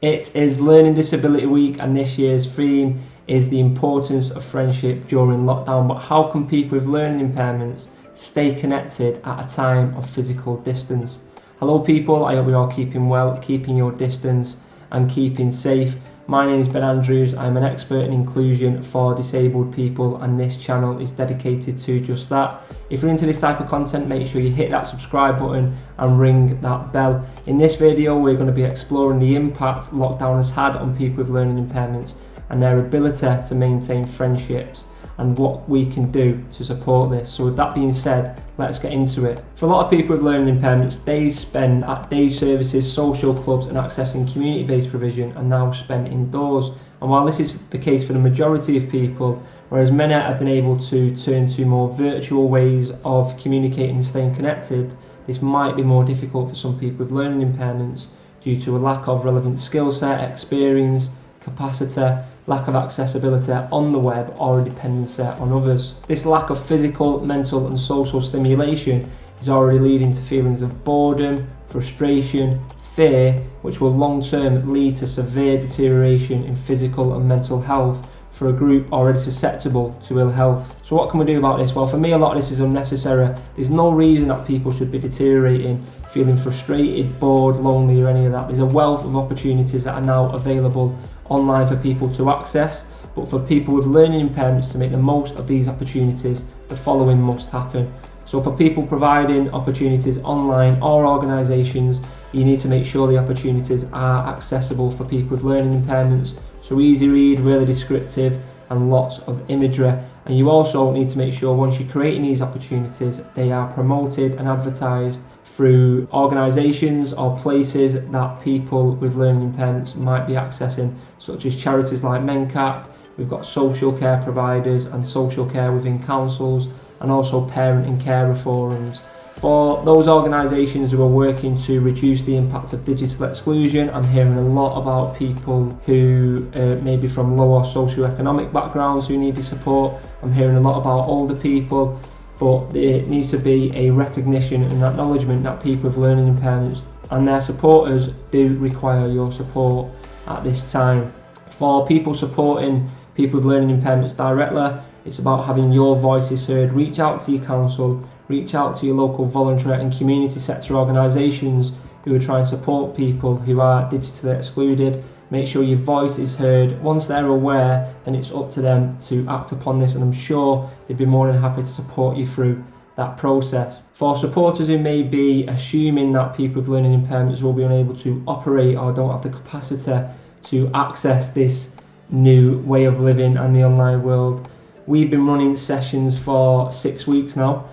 It is Learning Disability Week, and this year's theme is the importance of friendship during lockdown. But how can people with learning impairments stay connected at a time of physical distance? Hello people, I hope you're all keeping well, keeping your distance and keeping safe. My name is Ben Andrews. I'm an expert in inclusion for disabled people, and this channel is dedicated to just that. If you're into this type of content, make sure you hit that subscribe button and ring that bell. In this video, we're going to be exploring the impact lockdown has had on people with learning impairments and their ability to maintain friendships and what we can do to support this. So with that being said, let's get into it. For a lot of people with learning impairments, days spent at day services, social clubs and accessing community-based provision are now spent indoors. And while this is the case for the majority of people, whereas many have been able to turn to more virtual ways of communicating and staying connected, this might be more difficult for some people with learning impairments due to a lack of relevant skill set, experience, capacity, lack of accessibility on the web, or a dependency on others. This lack of physical, mental and social stimulation is already leading to feelings of boredom, frustration, fear, which will long term lead to severe deterioration in physical and mental health for a group already susceptible to ill health. So what can we do about this? Well, for me, a lot of this is unnecessary. There's no reason that people should be deteriorating, feeling frustrated, bored, lonely or any of that. There's a wealth of opportunities that are now available online for people to access, but for people with learning impairments to make the most of these opportunities, the following must happen. So for people providing opportunities online or organisations, you need to make sure the opportunities are accessible for people with learning impairments, so easy read, really descriptive and lots of imagery. And you also need to make sure once you're creating these opportunities, they are promoted and advertised through organisations or places that people with learning impairments might be accessing, such as charities like MenCap. We've got social care providers and social care within councils, and also parent and carer forums. For those organisations who are working to reduce the impact of digital exclusion, I'm hearing a lot about people who may be from lower socioeconomic backgrounds who need the support. I'm hearing a lot about older people, but there needs to be a recognition and acknowledgement that people with learning impairments and their supporters do require your support at this time. For people supporting people with learning impairments directly, it's about having your voices heard. Reach out to your council, reach out to your local voluntary and community sector organisations who are trying to support people who are digitally excluded. Make sure your voice is heard. Once they're aware, then it's up to them to act upon this, and I'm sure they'd be more than happy to support you through that process. For supporters who may be assuming that people with learning impairments will be unable to operate or don't have the capacity to access this new way of living and the online world, we've been running sessions for 6 weeks now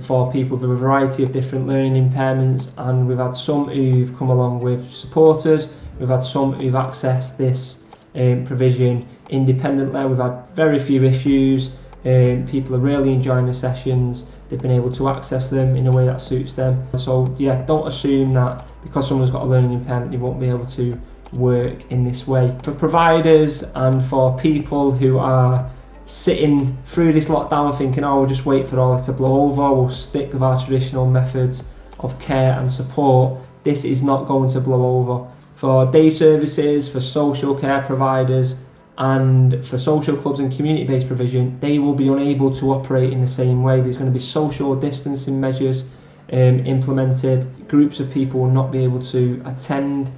for people with a variety of different learning impairments, and we've had some who've come along with supporters, we've had some who've accessed this provision independently. We've had very few issues. People are really enjoying the sessions. They've been able to access them in a way that suits them. So yeah, don't assume that because someone's got a learning impairment they won't be able to work in this way. For providers and for people who are sitting through this lockdown thinking, oh, we'll just wait for all this to blow over, we'll stick with our traditional methods of care and support, this is not going to blow over. For day services, for social care providers and for social clubs and community-based provision, they will be unable to operate in the same way. There's going to be social distancing measures implemented. Groups of people will not be able to attend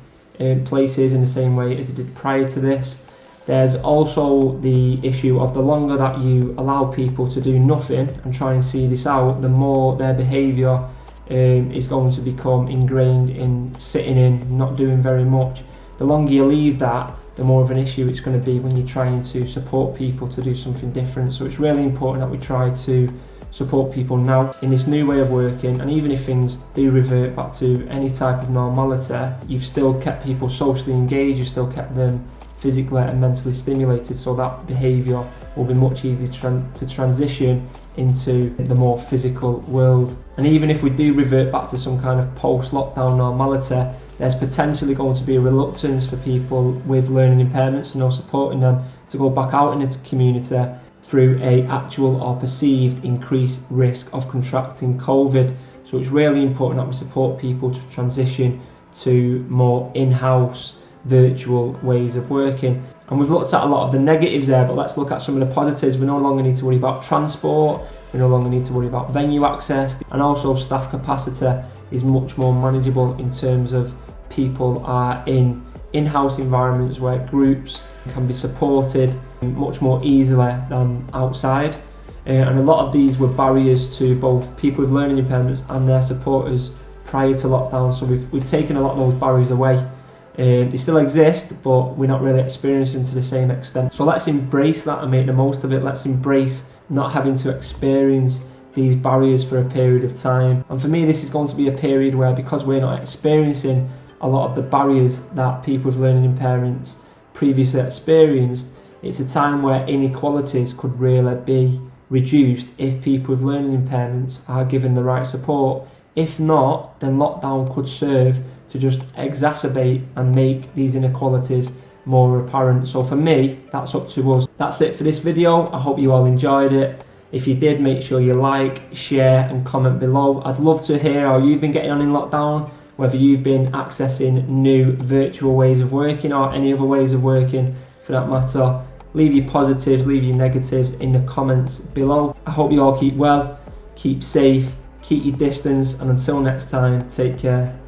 places in the same way as they did prior to this. There's also the issue of the longer that you allow people to do nothing and try and see this out, the more their behaviour is going to become ingrained in sitting in, not doing very much. The longer you leave that, the more of an issue it's going to be when you're trying to support people to do something different. So it's really important that we try to support people now in this new way of working, and even if things do revert back to any type of normality, you've still kept people socially engaged, you've still kept them physically and mentally stimulated, so that behaviour will be much easier to transition into the more physical world. And even if we do revert back to some kind of post-lockdown normality, there's potentially going to be a reluctance for people with learning impairments and supporting them to go back out into the community through a actual or perceived increased risk of contracting COVID. So it's really important that we support people to transition to more in-house virtual ways of working. And we've looked at a lot of the negatives there, but let's look at some of the positives. We no longer need to worry about transport, we no longer need to worry about venue access, and also staff capacity is much more manageable in terms of people are in in-house environments where groups can be supported much more easily than outside. And a lot of these were barriers to both people with learning impairments and their supporters prior to lockdown, so we've taken a lot of those barriers away. They still exist, but we're not really experiencing them to the same extent. So let's embrace that and make the most of it. Let's embrace not having to experience these barriers for a period of time. And for me, this is going to be a period where, because we're not experiencing a lot of the barriers that people with learning impairments previously experienced, it's a time where inequalities could really be reduced if people with learning impairments are given the right support. If not, then lockdown could serve to just exacerbate and make these inequalities more apparent. So for me, that's up to us. That's it for this video. I hope you all enjoyed it. If you did, make sure you like, share and comment below. I'd love to hear how you've been getting on in lockdown, whether you've been accessing new virtual ways of working or any other ways of working for that matter. Leave your positives, leave your negatives in the comments below. I hope you all keep well, keep safe, keep your distance, and until next time, take care.